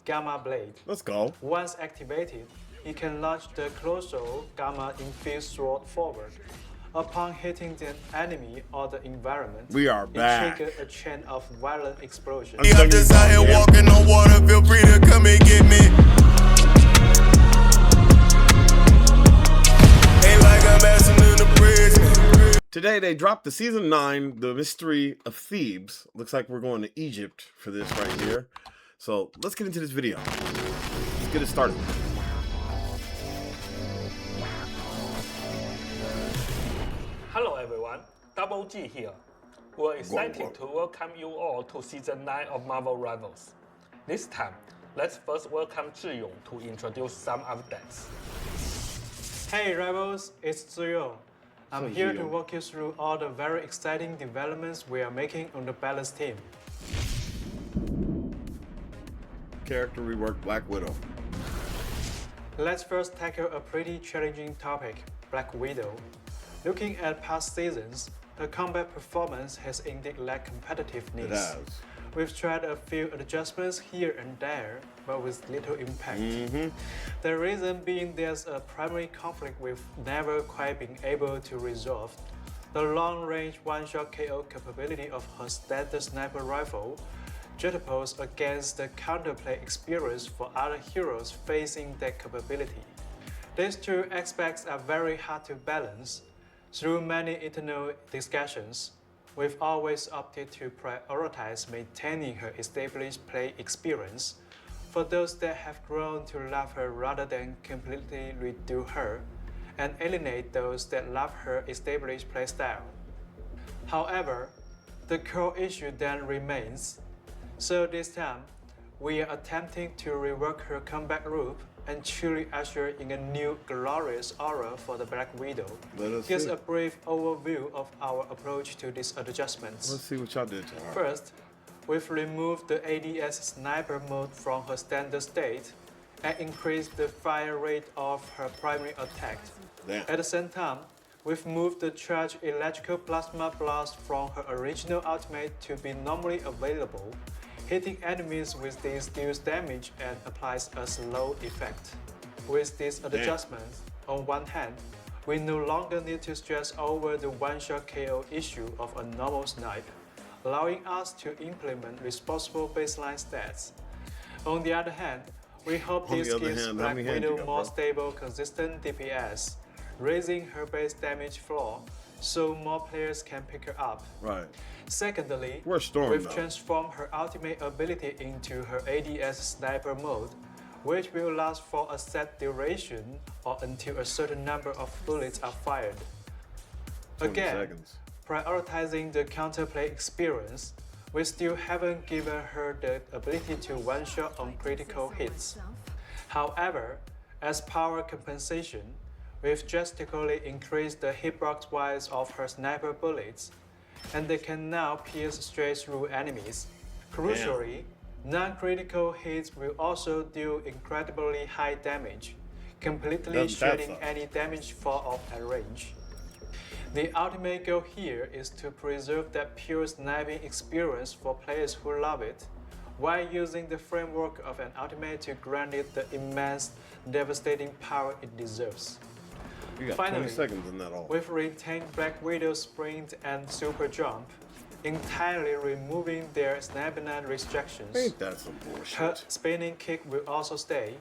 Gamma Blade. Let's go. Once activated, he can launch the Colossal Gamma Infused Sword forward. Upon hitting the enemy or the environment, We are back. it triggers a chain of violent explosions. I'm just out here walking on water, feel free to come and get me. Ain't like I'm asking in the bridge. Today they dropped the Season 9, The Mystery of Thebes. Looks like we're going to Egypt for this right here. So let's get into this video. Let's get it started. Hello everyone, Double G here. We're excited to welcome you all to Season 9 of Marvel Rivals. This time, let's first welcome Zhiyong to introduce some updates. Hey Rebels, it's Zhiyong. I'm here to Zhiyong. walk you through all the very exciting developments we are making on the Balance team. Character rework Black Widow. Let's first tackle a pretty challenging topic, Black Widow. Looking at past seasons, her combat performance has indeed lacked competitiveness. It has. We've tried a few adjustments here and there, but with little impact. The reason being there's a primary conflict we've never quite been able to resolve. The long-range one-shot KO capability of her standard sniper rifle juxtaposed against the counterplay experience for other heroes facing that capability. These two aspects are very hard to balance. Through many internal discussions, we've always opted to prioritize maintaining her established play experience for those that have grown to love her rather than completely redo her, and alienate those that love her established playstyle. However, the core issue then remains. So this time, we are attempting to rework her combat loop and truly usher in a new glorious aura for the Black Widow. Let us Here's see. a brief overview of our approach to these adjustments. Let's see what y'all did to her. First, we've removed the ADS sniper mode from her standard state and increased the fire rate of her primary attack. Damn. At the same time, we've moved the charged electrical plasma blast from her original ultimate to be normally available, hitting enemies with this deals damage and applies a slow effect. With these adjustments, on one hand, we no longer need to stress over the one-shot KO issue of a normal snipe, allowing us to implement responsible baseline stats. On the other hand, we hope this gives Black Widow more stable, consistent DPS, raising her base damage floor so more players can pick her up. Right. Secondly, Where's Storm, we've though? transformed her ultimate ability into her ADS sniper mode, which will last for a set duration or until a certain number of bullets are fired. 20 Again, seconds. prioritizing the counterplay experience, we still haven't given her the ability to one-shot on critical hits. However, as power compensation, we've drastically increased the hitbox wise of her sniper bullets, and they can now pierce straight through enemies. Crucially, non-critical hits will also deal incredibly high damage, completely shredding any damage fall off at range. The ultimate goal here is to preserve that pure sniping experience for players who love it, while using the framework of an ultimate to grant it the immense, devastating power it deserves. You got Finally, 20 seconds in that all. we've retained Black Widow's sprint and super jump, entirely removing their stamina restrictions. Ain't that some Her bullshit? spinning kick will also stay,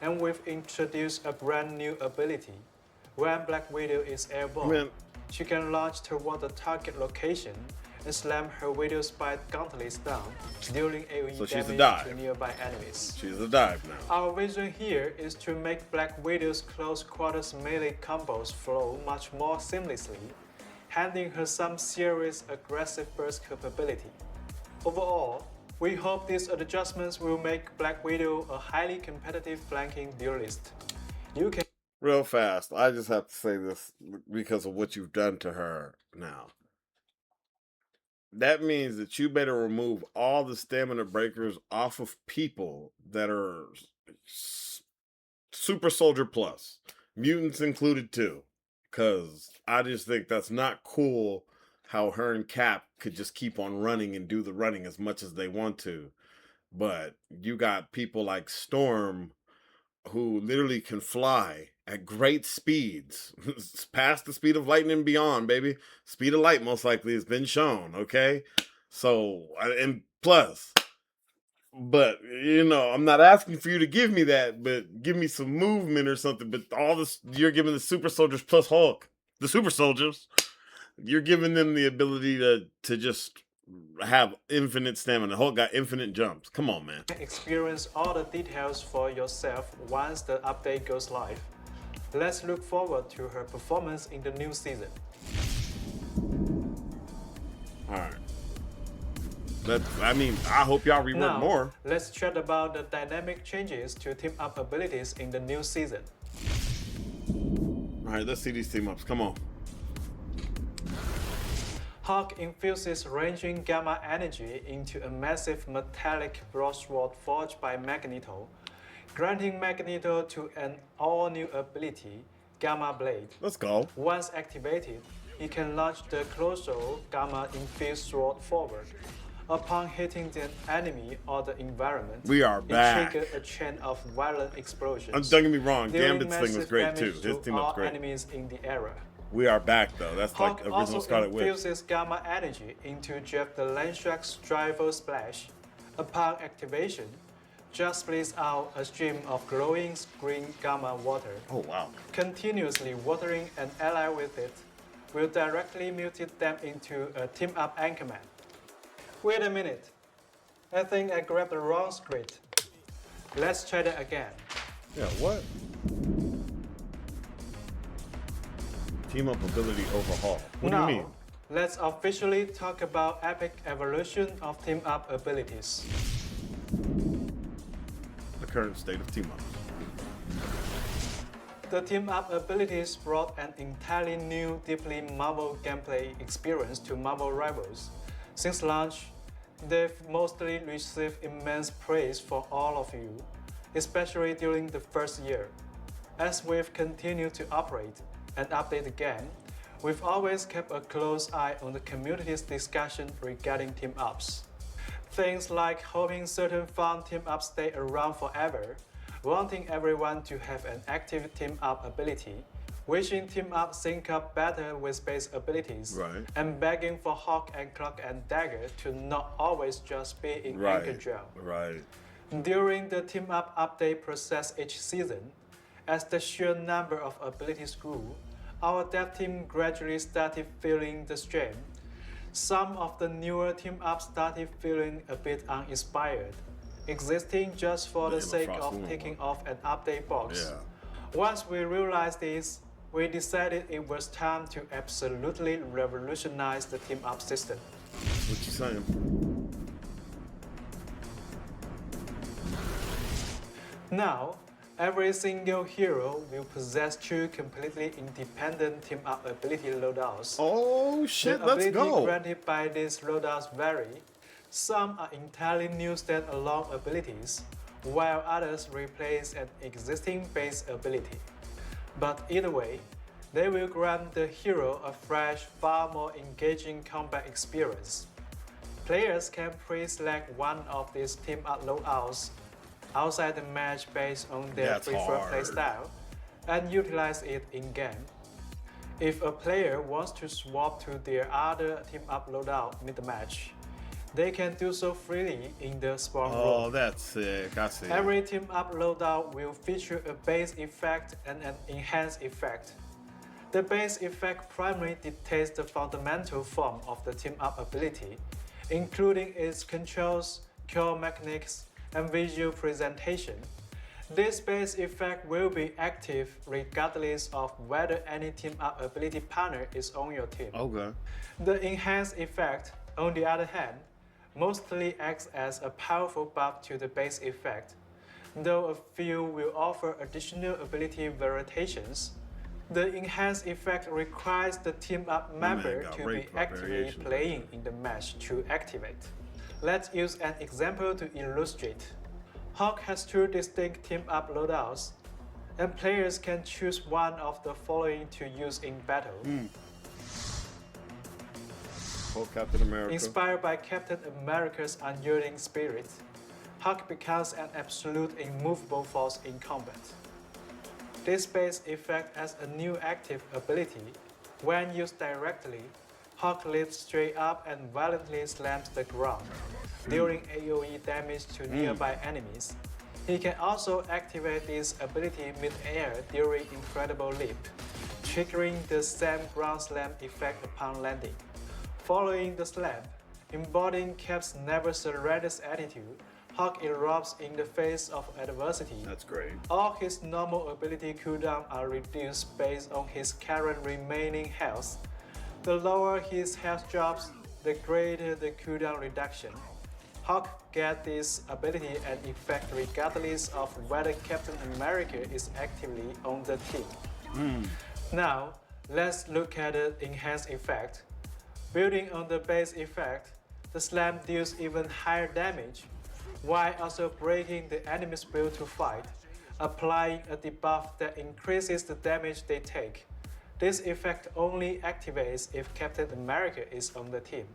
and we've introduced a brand new ability. When Black Widow is airborne, Man. she can launch toward the target location and slam her Widow Spike gauntlets down, dealing AoE So she's a damage dive. to nearby enemies. She's a dive now. Our vision here is to make Black Widow's close quarters melee combos flow much more seamlessly, handing her some serious aggressive burst capability. Overall, we hope these adjustments will make Black Widow a highly competitive flanking duelist. You can Real fast, I just have to say this because of what you've done to her now. That means that you better remove all the stamina breakers off of people that are Super Soldier Plus. Mutants included too. Because I just think that's not cool how her and Cap could just keep on running and do the running as much as they want to. but you got people like Storm who literally can fly at great speeds, past the speed of light and beyond, baby. Speed of light most likely has been shown, okay? So, and plus, but you know, I'm not asking for you to give me that, but give me some movement or something. But all this, you're giving the super soldiers plus Hulk, the super soldiers, you're giving them the ability to just have infinite stamina. Hulk got infinite jumps. Come on, man. Experience all the details for yourself once the update goes live. Let's look forward to her performance in the new season. All right. I hope y'all rework Now, more. let's chat about the dynamic changes to team-up abilities in the new season. All right, let's see these team-ups. Come on. Hawk infuses ranging gamma energy into a massive metallic broadsword forged by Magneto, granting Magneto to an all-new ability, Gamma Blade. Let's go. Once activated, he can launch the colossal gamma-infused sword forward. Upon hitting the enemy or the environment, We are back. it triggers a chain of violent explosions. Don't get me wrong, dealing Gambit's thing was massive great too. damage His to team up's all great. enemies in the area. We are back though. That's Hawk like original also Scarlet Witch. infuses gamma energy into Jeff the Landshark's Driver Splash. Upon activation, Jeff splits out a stream of glowing green gamma water. Oh wow. Continuously watering an ally with it will directly mutate them into a team-up Anchorman. Wait a minute. I think I grabbed the wrong script. Let's try that again. Yeah, what? Team up ability overhaul. What Now, do you mean? let's officially talk about epic evolution of team-up abilities. The current state of team ups. The team-up abilities brought an entirely new, deeply Marvel gameplay experience to Marvel Rivals. Since launch, they've mostly received immense praise for all of you, especially during the first year. As we've continued to operate and update the game, we've always kept a close eye on the community's discussion regarding team-ups. Things like hoping certain fun team-ups stay around forever, wanting everyone to have an active team-up ability, wishing team-up sync up better with base abilities, Right. and begging for Hawk and Cloak and Dagger to not always just be in Anchor Gel. Right. During the team-up update process each season, as the sheer number of abilities grew, our dev team gradually started feeling the strain. Some of the newer team-ups started feeling a bit uninspired, existing just for the Emma sake Frost of one. ticking off an update box. Yeah. Once we realized this, we decided it was time to absolutely revolutionize the team-up system. What you saying? Now, every single hero will possess two completely independent team-up ability loadouts. Oh shit, The let's ability go. granted by these loadouts vary. Some are entirely new standalone abilities, while others replace an existing base ability. But either way, they will grant the hero a fresh, far more engaging combat experience. Players can pre-select one of these team-up loadouts outside the match based on their That's preferred hard. playstyle and utilize it in-game. If a player wants to swap to their other team-up loadout mid-match, they can do so freely in the spawn room. Oh, that's sick. I see. Every team-up loadout will feature a base effect and an enhanced effect. The base effect primarily dictates the fundamental form of the team-up ability, including its controls, core mechanics, and visual presentation. This base effect will be active regardless of whether any team-up ability partner is on your team. Okay. The enhanced effect, on the other hand, mostly acts as a powerful buff to the base effect, though a few will offer additional ability variations. The enhanced effect requires the team-up member got to be rate actively variations. playing in the match to activate. Let's use an example to illustrate. Hawk has two distinct team-up loadouts, and players can choose one of the following to use in battle. Oh, Captain America. Inspired by Captain America's unyielding spirit, Hawk becomes an absolute immovable force in combat. This base effect as a new active ability. When used directly, Hawk leaps straight up and violently slams the ground, dealing AoE damage to nearby enemies. He can also activate this ability mid-air during Incredible Leap, triggering the same ground slam effect upon landing. Following the slam, embodying Cap's never surrenders attitude, Hawk erupts in the face of adversity. That's great. All his normal ability cooldowns are reduced based on his current remaining health. The lower his health drops, the greater the cooldown reduction. Hawk gets this ability and effect regardless of whether Captain America is actively on the team. Now, let's look at the enhanced effect. Building on the base effect, the slam deals even higher damage, while also breaking the enemy's will to fight, applying a debuff that increases the damage they take. This effect only activates if Captain America is on the team.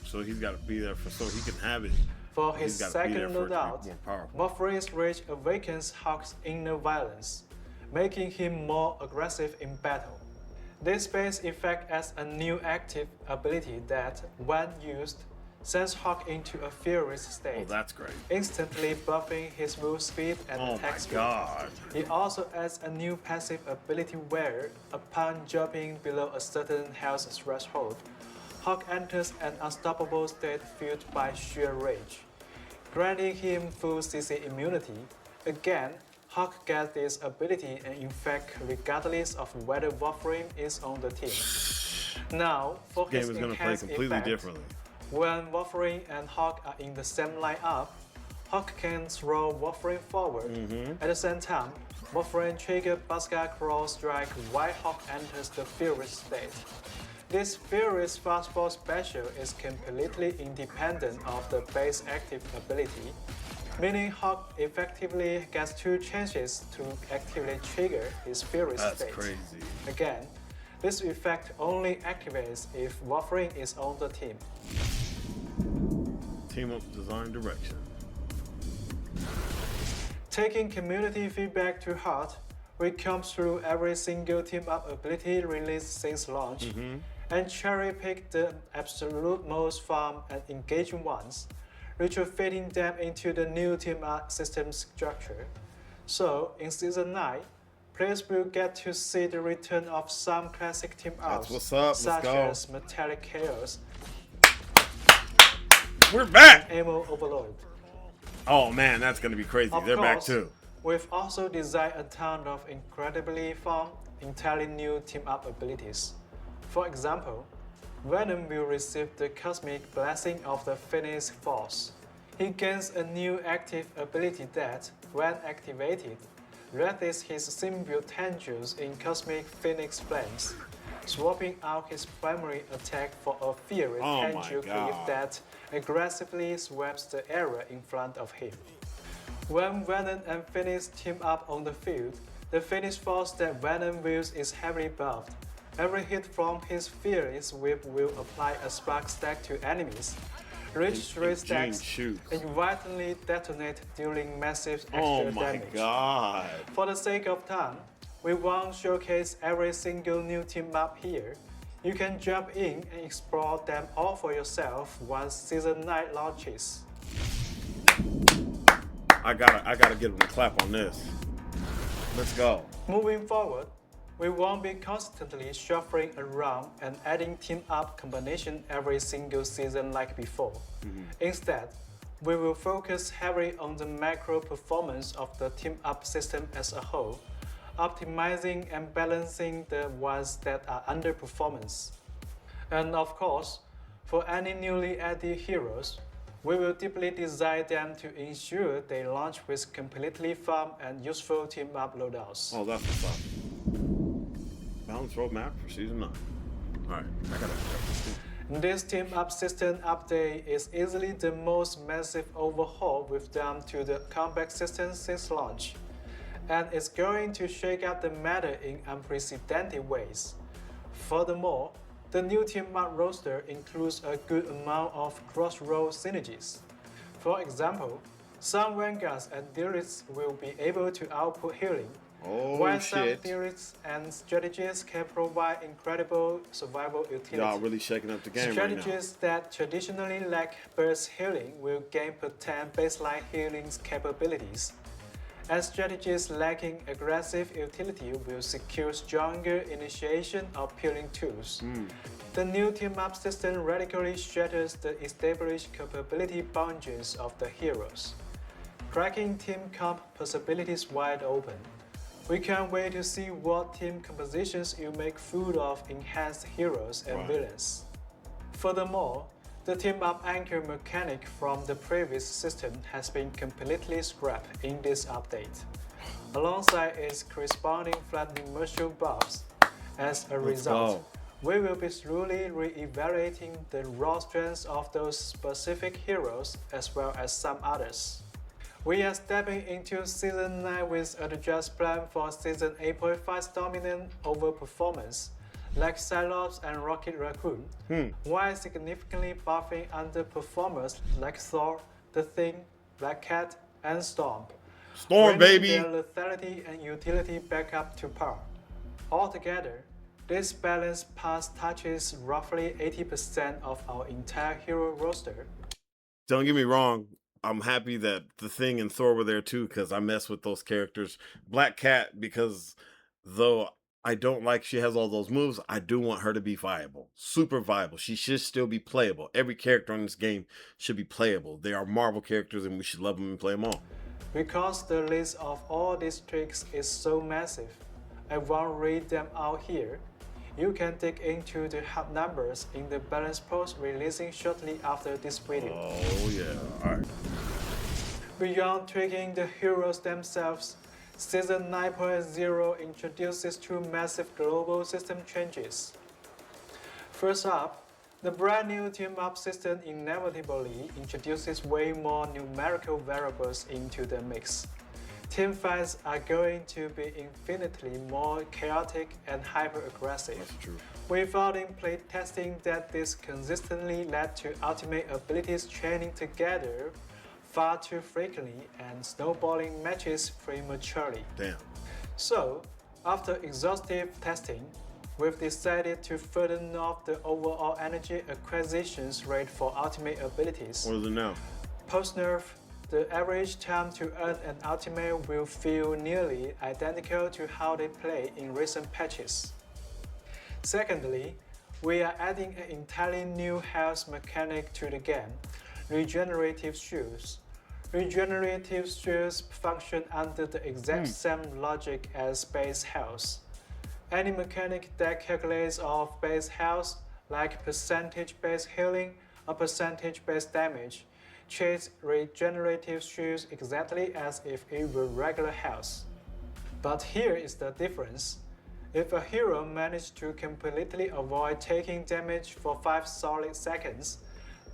So he's got to be there so he can have it. For his second loadout, more powerful. Wolverine's Rage awakens Hawk's inner violence, making him more aggressive in battle. This base effect adds a new active ability that, when used, sends Hawk into a furious state, Oh, that's great. instantly buffing his move speed and Oh attack my speed. God. He also adds a new passive ability where, upon dropping below a certain health threshold, Hawk enters an unstoppable state fueled by sheer rage, granting him full CC immunity. Again, Hawk gets this ability and effect regardless of whether Wolverine is on the team. Now, for Game his is going to play enhanced completely effect, differently. when Wolverine and Hawk are in the same lineup, Hawk can throw Wolverine forward. At the same time, Wolverine triggers Buzzsaw Claw Strike while Hawk enters the Furious state. This Furious Fast Fall special is completely independent of the base active ability, meaning Hawk effectively gets 2 chances to actively trigger his Furious That's state. crazy. Again, this effect only activates if Wolverine is on the team. Team up design direction. Taking community feedback to heart, we come through every single team-up ability released since launch, and cherry-pick the absolute most fun and engaging ones, retrofitting them into the new team-up system structure. So, in Season 9, players will get to see the return of some classic team-ups, what's up, let's such go. as Metallic Chaos, We're back! Ammo Overload. Oh man, that's going to be crazy. Of They're back course, too. We've also designed a ton of incredibly fun, entirely new team-up abilities. For example, Venom will receive the Cosmic Blessing of the Phoenix Force. He gains a new active ability that, when activated, raises his symbiote tendrils in Cosmic Phoenix Flames, swapping out his primary attack for a fiery Oh my tendril God. cleave that aggressively sweeps the area in front of him. When Venom and Phoenix team up on the field, the Phoenix Force that Venom wields is heavily buffed. Every hit from his Furious Whip will apply a spark stack to enemies. Reach 3 stacks shoots. and violently detonate dealing massive extra Oh my damage. God. For the sake of time, we won't showcase every single new team map here. You can jump in and explore them all for yourself once Season 9 launches. I gotta give them a clap on this. Let's go. Moving forward, we won't be constantly shuffling around and adding team-up combination every single season like before. Instead, we will focus heavily on the macro performance of the team-up system as a whole, optimizing and balancing the ones that are underperformance. And of course, for any newly added heroes, we will deeply design them to ensure they launch with completely fun and useful team-up loadouts. Oh, that's what's up. Balance roadmap for Season 9. Alright, I gotta This team-up system update is easily the most massive overhaul we've done to the combat system since launch, and it's going to shake up the meta in unprecedented ways. Furthermore, the new team-up roster includes a good amount of cross-role synergies. For example, some vanguards and theorists will be able to output healing, while some shit. theorists and strategies can provide incredible survival utility. Y'all really shaking up the game right now. Strategies that traditionally lack burst healing will gain potent baseline healing capabilities, and strategies lacking aggressive utility will secure stronger initiation of healing tools. The new team-up system radically shatters the established capability boundaries of the heroes, cracking team comp possibilities wide open. We can't wait to see what team compositions you make full of enhanced heroes and villains. Furthermore, the team-up anchor mechanic from the previous system has been completely scrapped in this update, alongside its corresponding flattening mushroom buffs. As a result, we will be slowly re-evaluating the raw strengths of those specific heroes as well as some others. We are stepping into Season 9 with a just plan for Season 8.5's dominant overperformance, like Cyclops and Rocket Raccoon, while significantly buffing underperformers like Thor, The Thing, Black Cat, and Storm. Storm, baby! Their lethality and utility back up to par. Altogether, this balanced pass touches roughly 80% of our entire hero roster. Don't get me wrong, I'm happy that The Thing and Thor were there too, because I mess with those characters. Black Cat, because though I don't like she has all those moves, I do want her to be viable. Super viable. She should still be playable. Every character on this game should be playable. They are Marvel characters and we should love them and play them all. Because the list of all these tricks is so massive, I won't read them out here. You can dig into the hub numbers in the balance post releasing shortly after this video. Oh yeah, alright. Beyond tweaking the heroes themselves, Season 9.0 introduces two massive global system changes. First up, the brand new team-up system inevitably introduces way more numerical variables into the mix. Team fights are going to be infinitely more chaotic and hyper-aggressive. That's true. We found in playtesting that this consistently led to ultimate abilities chaining together far too frequently and snowballing matches prematurely. Damn. So, after exhaustive testing, we've decided to further nerf the overall energy acquisitions rate for ultimate abilities. What is it now? Post-nerf, the average time to earn an ultimate will feel nearly identical to how they play in recent patches. Secondly, we are adding an entirely new health mechanic to the game, Regenerative Shields. Regenerative Shields function under the exact same logic as base health. Any mechanic that calculates off base health, like percentage base healing or percentage base damage, treats Regenerative Shields exactly as if it were regular health. But here is the difference. If a hero managed to completely avoid taking damage for 5 solid seconds,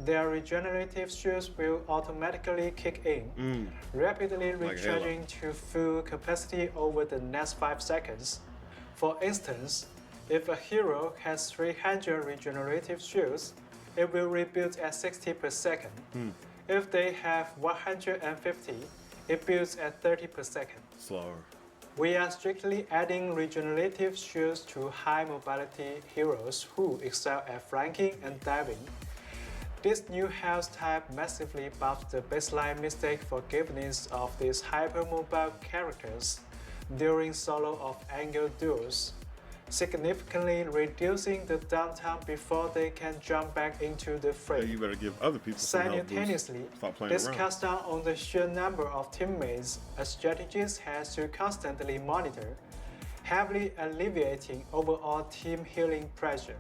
their regenerative shields will automatically kick in, rapidly recharging to full capacity over the next 5 seconds. For instance, if a hero has 300 regenerative shields, it will rebuild at 60 per second. If they have 150, it builds at 30 per second. Slower. We are strictly adding regenerative shields to high mobility heroes who excel at flanking and diving. This new health type massively buffs the baseline mistake forgiveness of these hypermobile characters during solo or angle duels, significantly reducing the downtime before they can jump back into the fray. Hey, you better give other people some help, Simultaneously, Stop playing this around. cuts down on the sheer number of teammates a strategist has to constantly monitor, heavily alleviating overall team healing pressure.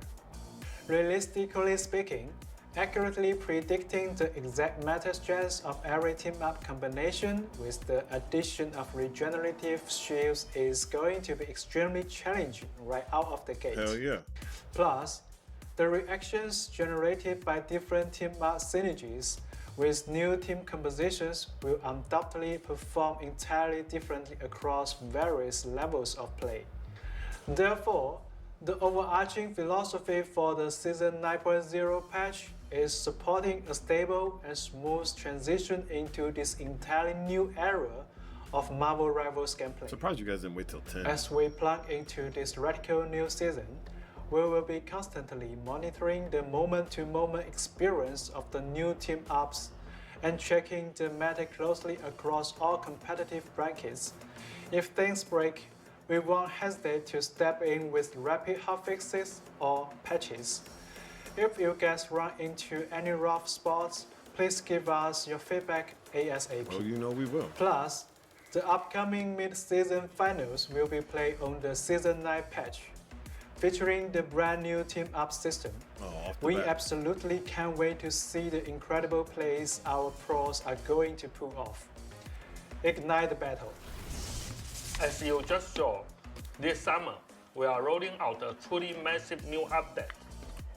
Realistically speaking, accurately predicting the exact meta strengths of every team-up combination with the addition of regenerative shields is going to be extremely challenging right out of the gate. Hell yeah. Plus, the reactions generated by different team-up synergies with new team compositions will undoubtedly perform entirely differently across various levels of play. Therefore, the overarching philosophy for the Season 9.0 patch is supporting a stable and smooth transition into this entirely new era of Marvel Rivals gameplay. Surprised you guys didn't wait till 10. As we plug into this radical new season, we will be constantly monitoring the moment-to-moment experience of the new team-ups and checking the meta closely across all competitive brackets. If things break, we won't hesitate to step in with rapid hotfixes or patches. If you guys run into any rough spots, please give us your feedback ASAP. Oh, you know we will. Plus, the upcoming mid-season finals will be played on the Season 9 patch, featuring the brand new team-up system. We absolutely can't wait to see the incredible plays our pros are going to pull off. Ignite the battle. As you just saw, this summer we are rolling out a truly massive new update.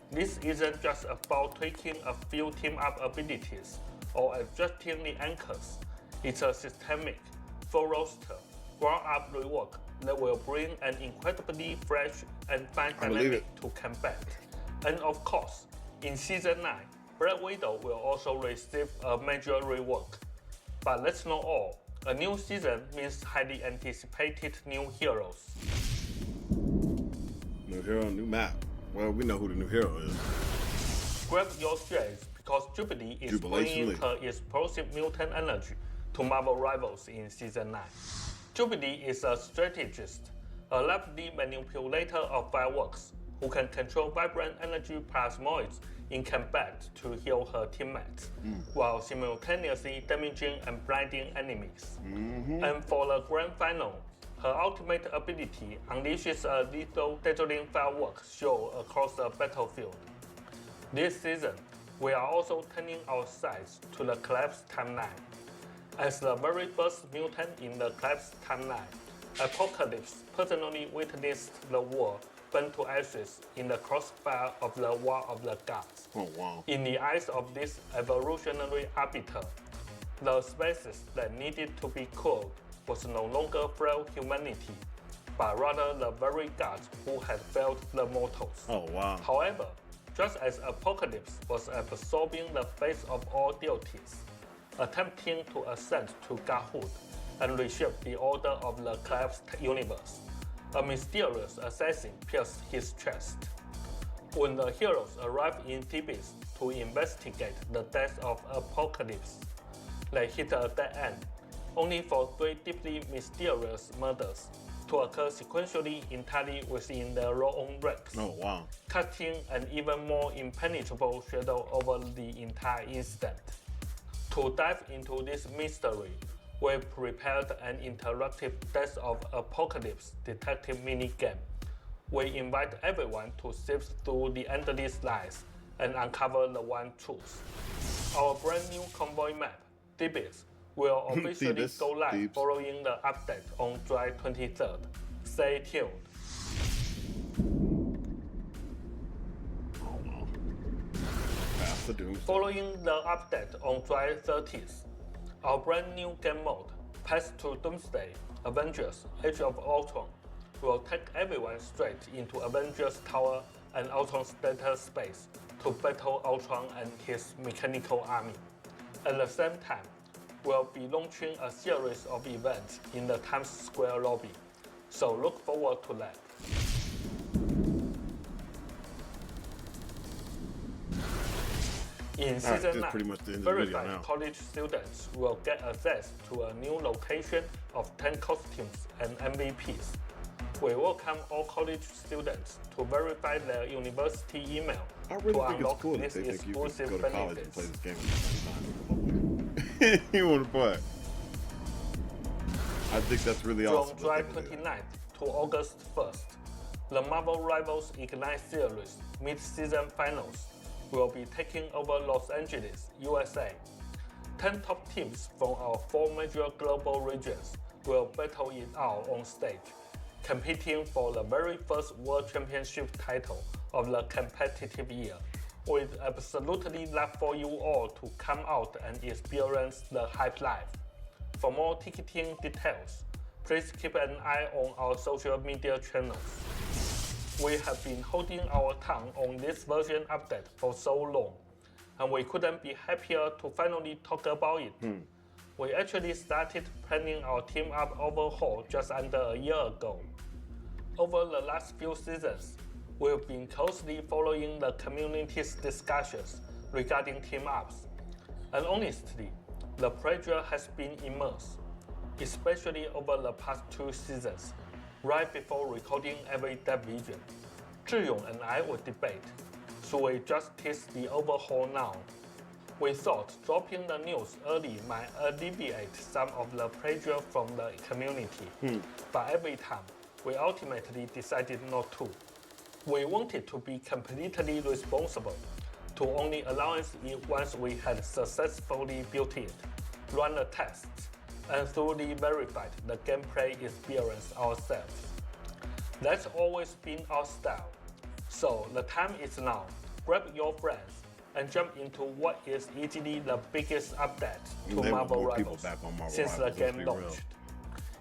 This isn't just about tweaking a few team-up abilities or adjusting the anchors. It's a systemic, full roster, ground-up rework that will bring an incredibly fresh and fun dynamic to combat. And of course, in Season 9, Black Widow will also receive a major rework. But let's not all. A new season means highly anticipated new heroes. New hero, new map. Well, we know who the new hero is. Grab your shades because Jubilee is bringing her explosive mutant energy to Marvel Rivals in Season 9. Jubilee is a strategist, a lively manipulator of fireworks who can control vibrant energy plasmoids in combat to heal her teammates, while simultaneously damaging and blinding enemies. And for the grand final, her ultimate ability unleashes a lethal dazzling firework show across the battlefield. This season, we are also turning our sights to the Collapse timeline. As the very first mutant in the Collapse timeline, Apocalypse personally witnessed the world burn to ashes in the crossfire of the War of the Gods. Oh, wow. In the eyes of this evolutionary arbiter, the species that needed to be cooled was no longer frail humanity, but rather the very gods who had failed the mortals. Oh, wow. However, just as Apocalypse was absorbing the face of all deities, attempting to ascend to godhood and reshape the order of the collapsed universe, a mysterious assassin pierced his chest. When the heroes arrive in Thebes to investigate the death of Apocalypse, they hit a dead end, only for 3 deeply mysterious murders to occur sequentially entirely within their own ranks, Oh, wow. casting an even more impenetrable shadow over the entire incident. To dive into this mystery, we prepared an interactive Death of Apocalypse detective minigame. We invite everyone to sift through the endless lies and uncover the one truth. Our brand new Convoy map, Thebes, will officially go live following the update on July 23rd. Stay tuned. Past the doomsday. Following the update on July 30th, our brand new game mode, Path to Doomsday, Avengers Age of Ultron, will take everyone straight into Avengers Tower and Ultron's data space to battle Ultron and his mechanical army. At the same time, we'll be launching a series of events in the Times Square lobby, so look forward to that. In Season 9, pretty much the end of the video verified now. college students will get access to a new location of 10 costumes and MVPs. We welcome all college students to verify their university email I to really think unlock it's cool that this they think you can exclusive go to college and play benefits. this game at the same time. You want to play? I think that's really awesome. From July 29th to August 1st, the Marvel Rivals Ignite Series mid-season finals will be taking over Los Angeles, USA. 10 top teams from our 4 major global regions will battle it out on stage, competing for the very first World Championship title of the competitive year. We'd absolutely love for you all to come out and experience the hype live. For more ticketing details, please keep an eye on our social media channels. We have been holding our tongue on this version update for so long. and we couldn't be happier to finally talk about it. We actually started planning our team up overhaul just under a year ago. Over the last few seasons, we've been closely following the community's discussions regarding team ups, and honestly, the pressure has been immense, especially over the past 2 seasons. Right before recording every dev vision, Zhiyong and I would debate, should we just test the overhaul now? We thought dropping the news early might alleviate some of the pressure from the community, but every time, we ultimately decided not to. We wanted to be completely responsible, to only announce it once we had successfully built it, run the tests, and thoroughly verified the gameplay experience ourselves. That's always been our style. So the time is now. Grab your friends and jump into what is easily the biggest update to Marvel Rivals since the game launched.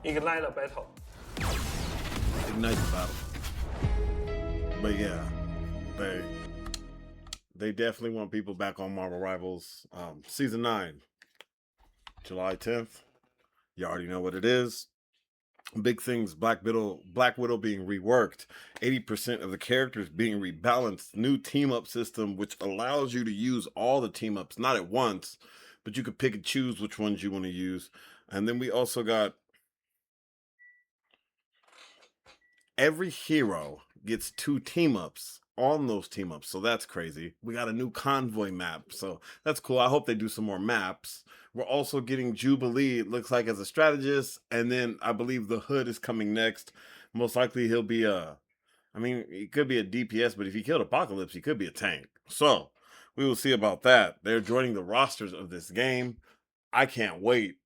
Ignite the battle. Ignite the battle. But yeah, they definitely want people back on Marvel Rivals. Season 9, July 10th. You already know what it is. Big things, Black Widow being reworked, 80% of the characters being rebalanced, new team-up system, which allows you to use all the team-ups, not at once, but you could pick and choose which ones you want to use. And then we also got every hero gets 2 team-ups on those team-ups, so that's crazy. We got a new Convoy map, so that's cool. I hope they do some more maps. We're also getting Jubilee, it looks like, as a strategist, and then I believe the Hood is coming next. Most likely he'll be he could be a DPS, but if he killed Apocalypse, he could be a tank. So, we will see about that. They're joining the rosters of this game. I can't wait.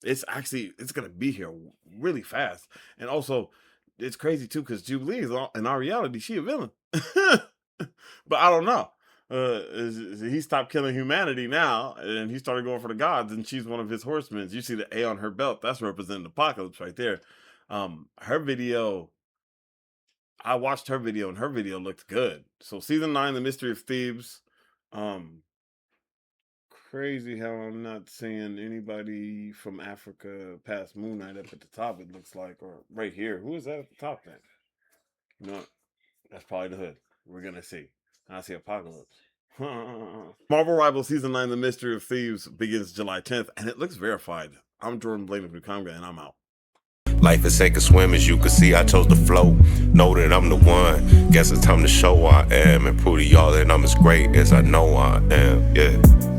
It's gonna be here really fast. And also, it's crazy too, because Jubilee is, in our reality, she a villain. But I don't know. He stopped killing humanity now, and he started going for the gods, and she's one of his horsemen. You see the A on her belt, that's representing Apocalypse right there. Her video, I watched her video, and her video looked good. So season 9, the Mystery of Thebes. Crazy how I'm not seeing anybody from Africa past Moon Knight up at the top, it looks like, or right here. Who is that at the top then? No, that's probably the Hood. We're gonna see. I see Apocalypse. Marvel Rivals Season 9, The Mystery of Thebes begins July 10th, and it looks verified. I'm Jordan Blaine of Comga, and I'm out. Life is sink or swim, as you can see, I chose to float. Know that I'm the one. Guess it's time to show I am, and prove to y'all that I'm as great as I know I am. Yeah.